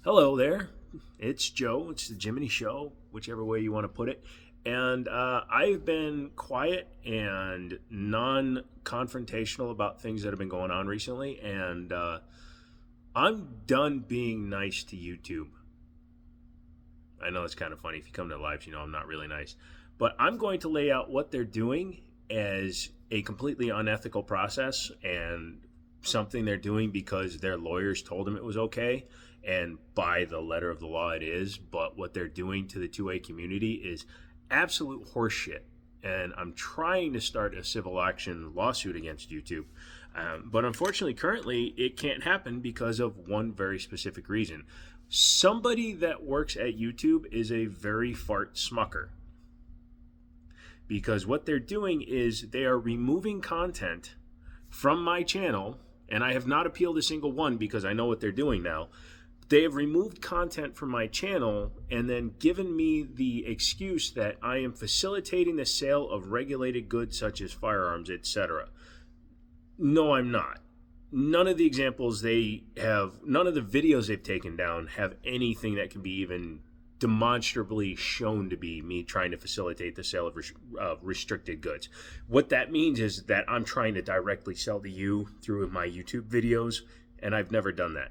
Hello there. It's Joe. It's the Jiminy Show, whichever way you want to put it. And I've been quiet and non confrontational about things that have been going on recently. And I'm done being nice to YouTube. I know it's kind of funny. If you come to lives, you know I'm not really nice. But I'm going to lay out what they're doing as a completely unethical process and something they're doing because their lawyers told them it was okay. And by the letter of the law, it is. But what they're doing to the 2A community is absolute horseshit. And I'm trying to start a civil action lawsuit against YouTube. But unfortunately, currently, it can't happen because of one very specific reason. Somebody that works at YouTube is a very fart smucker. Because what they're doing is they are removing content from my channel, and I have not appealed a single one because I know what they're doing now. They have removed content from my channel and then given me the excuse that I am facilitating the sale of regulated goods such as firearms, etc. No, I'm not. None of the examples they have, none of the videos they've taken down have anything that can be even demonstrably shown to be me trying to facilitate the sale of restricted goods. What that means is that I'm trying to directly sell to you through my YouTube videos, and I've never done that.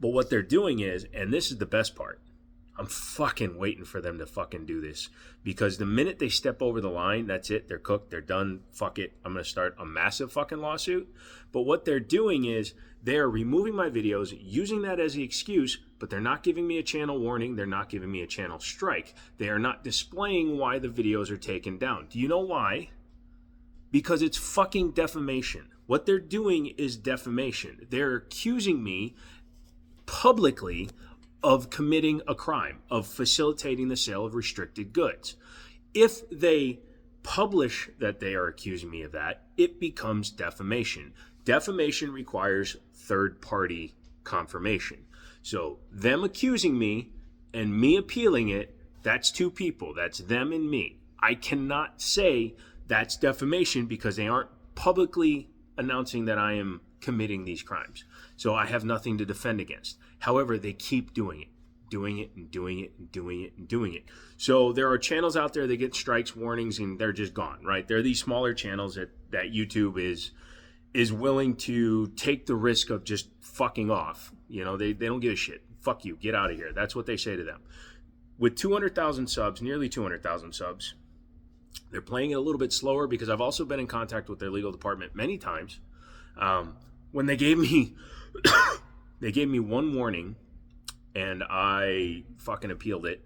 But what they're doing is, and this is the best part, I'm fucking waiting for them to fucking do this. Because the minute they step over the line, that's it. They're cooked. They're done. Fuck it. I'm going to start a massive fucking lawsuit. But what they're doing is they're removing my videos, using that as the excuse, but they're not giving me a channel warning. They're not giving me a channel strike. They are not displaying why the videos are taken down. Do you know why? Because it's fucking defamation. What they're doing is defamation. They're accusing me publicly of committing a crime, of facilitating the sale of restricted goods. If they publish that they are accusing me of that, it becomes defamation. Defamation requires third-party confirmation. So them accusing me and me appealing it, that's two people. That's them and me. I cannot say that's defamation because they aren't publicly announcing that I am committing these crimes. So I have nothing to defend against. However, they keep doing it and doing it and doing it and doing it. So there are channels out there that get strikes, warnings, and they're just gone, right? They're these smaller channels that YouTube is willing to take the risk of just fucking off. You know, they don't give a shit. Fuck you, get out of here. That's what they say to them. With 200,000 subs, nearly 200,000 subs, they're playing it a little bit slower because I've also been in contact with their legal department many times. When they gave me one warning and I fucking appealed it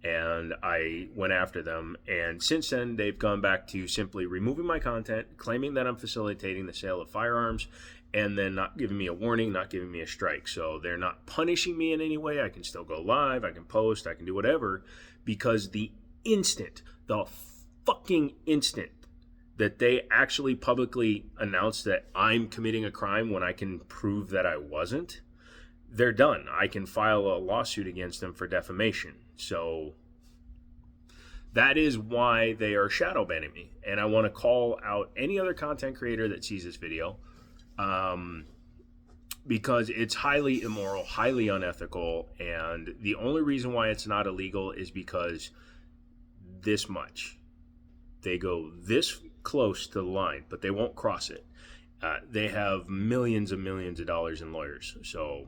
and I went after them, and since then they've gone back to simply removing my content, claiming that I'm facilitating the sale of firearms, and then not giving me a warning, not giving me a strike. So they're not punishing me in any way. I can still go live, I can post, I can do whatever, because the fucking instant that they actually publicly announce that I'm committing a crime when I can prove that I wasn't, they're done. I can file a lawsuit against them for defamation. So that is why they are shadow banning me. And I want to call out any other content creator that sees this video, because it's highly immoral, highly unethical, and the only reason why it's not illegal is because this much. They go this close to the line, but they won't cross it. They have millions and millions of dollars in lawyers, so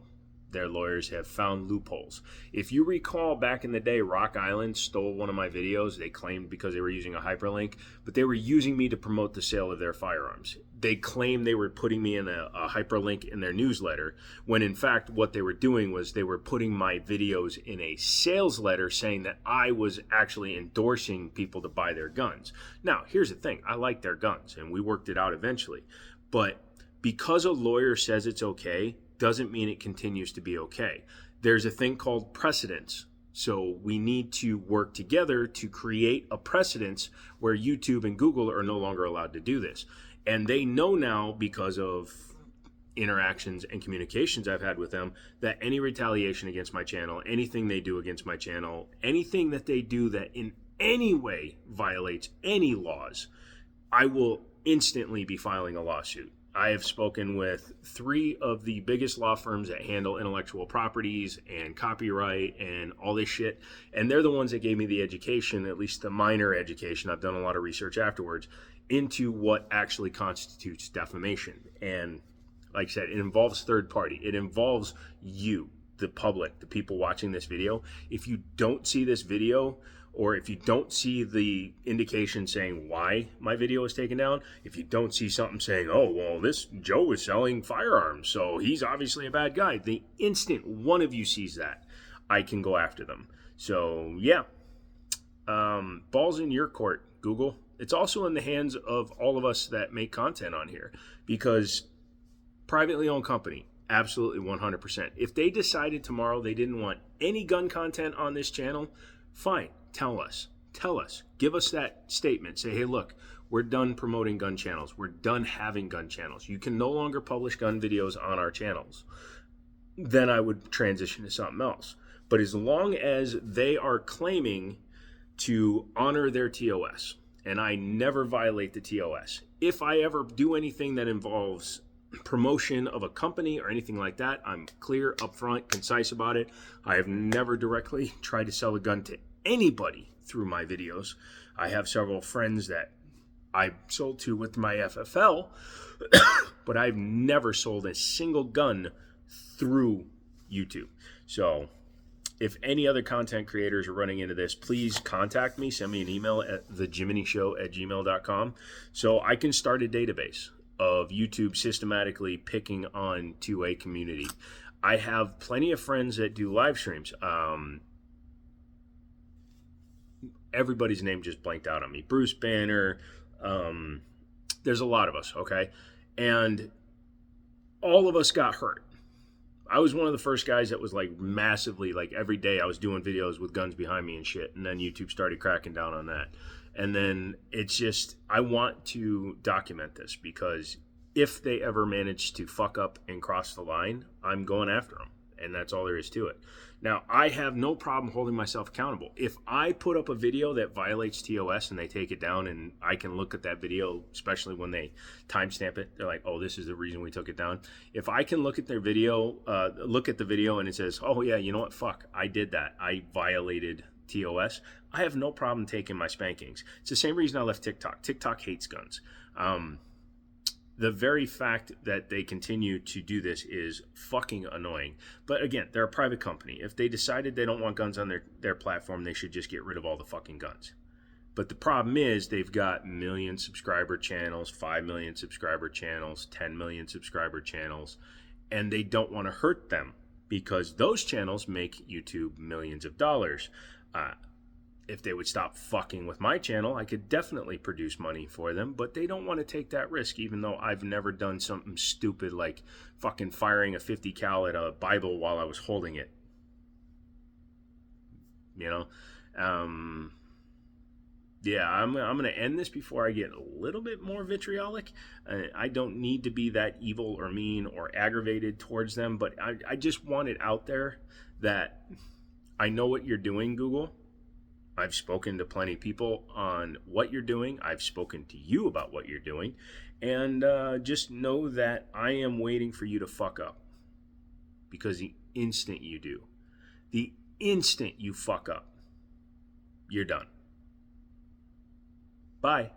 their lawyers have found loopholes. If you recall, back in the day, Rock Island stole one of my videos. They claimed because they were using a hyperlink, but they were using me to promote the sale of their firearms. They claimed they were putting me in a hyperlink in their newsletter, when in fact what they were doing was they were putting my videos in a sales letter saying that I was actually endorsing people to buy their guns. Now, here's the thing. I like their guns, and we worked it out eventually. But because a lawyer says it's okay, doesn't mean it continues to be okay. There's a thing called precedence. So we need to work together to create a precedence where YouTube and Google are no longer allowed to do this. And they know now, because of interactions and communications I've had with them, that any retaliation against my channel, anything they do against my channel, anything that they do that in any way violates any laws, I will instantly be filing a lawsuit. I have spoken with 3 of the biggest law firms that handle intellectual properties and copyright and all this shit. And they're the ones that gave me the education, at least the minor education. I've done a lot of research afterwards into what actually constitutes defamation. And like I said, it involves third party. It involves you, the public, the people watching this video. If you don't see this video, or if you don't see the indication saying why my video was taken down, if you don't see something saying, oh, well, this Joe is selling firearms, so he's obviously a bad guy, the instant one of you sees that, I can go after them. So, yeah. Ball's in your court, Google. It's also in the hands of all of us that make content on here, because privately owned company, absolutely 100%. If they decided tomorrow they didn't want any gun content on this channel, fine. Tell us. Give us that statement. Say, hey, look, we're done promoting gun channels. We're done having gun channels. You can no longer publish gun videos on our channels. Then I would transition to something else. But as long as they are claiming to honor their TOS, and I never violate the TOS, if I ever do anything that involves promotion of a company or anything like that, I'm clear, upfront, concise about it. I have never directly tried to sell a gun to anybody through my videos. I have several friends that I sold to with my FFL, but I've never sold a single gun through YouTube. So if any other content creators are running into this, please contact me. Send me an email at thejiminishow@gmail.com so I can start a database of YouTube systematically picking on to a community. I have plenty of friends that do live streams. Everybody's name just blanked out on me. Bruce Banner. There's a lot of us, okay? And all of us got hurt. I was one of the first guys that was like massively, like every day I was doing videos with guns behind me and shit. And then YouTube started cracking down on that. And then it's just, I want to document this, because if they ever manage to fuck up and cross the line, I'm going after them. And that's all there is to it. Now, I have no problem holding myself accountable. If I put up a video that violates TOS and they take it down, and I can look at that video, especially when they timestamp it, they're like, oh, this is the reason we took it down. If I can look at their video, look at the video and it says, oh yeah, you know what, fuck, I did that. I violated TOS. I have no problem taking my spankings. It's the same reason I left TikTok. TikTok hates guns. The very fact that they continue to do this is fucking annoying. But again, they're a private company. If they decided they don't want guns on their platform, they should just get rid of all the fucking guns. But the problem is they've got million subscriber channels, 5 million subscriber channels, 10 million subscriber channels, and they don't want to hurt them because those channels make YouTube millions of dollars. If they would stop fucking with my channel, I could definitely produce money for them, but they don't want to take that risk, even though I've never done something stupid like fucking firing a 50 cal at a Bible while I was holding it. You know? Yeah, I'm going to end this before I get a little bit more vitriolic. I don't need to be that evil or mean or aggravated towards them, but I just want it out there that I know what you're doing, Google. I've spoken to plenty of people on what you're doing. I've spoken to you about what you're doing. And just know that I am waiting for you to fuck up. Because the instant you do, the instant you fuck up, you're done. Bye.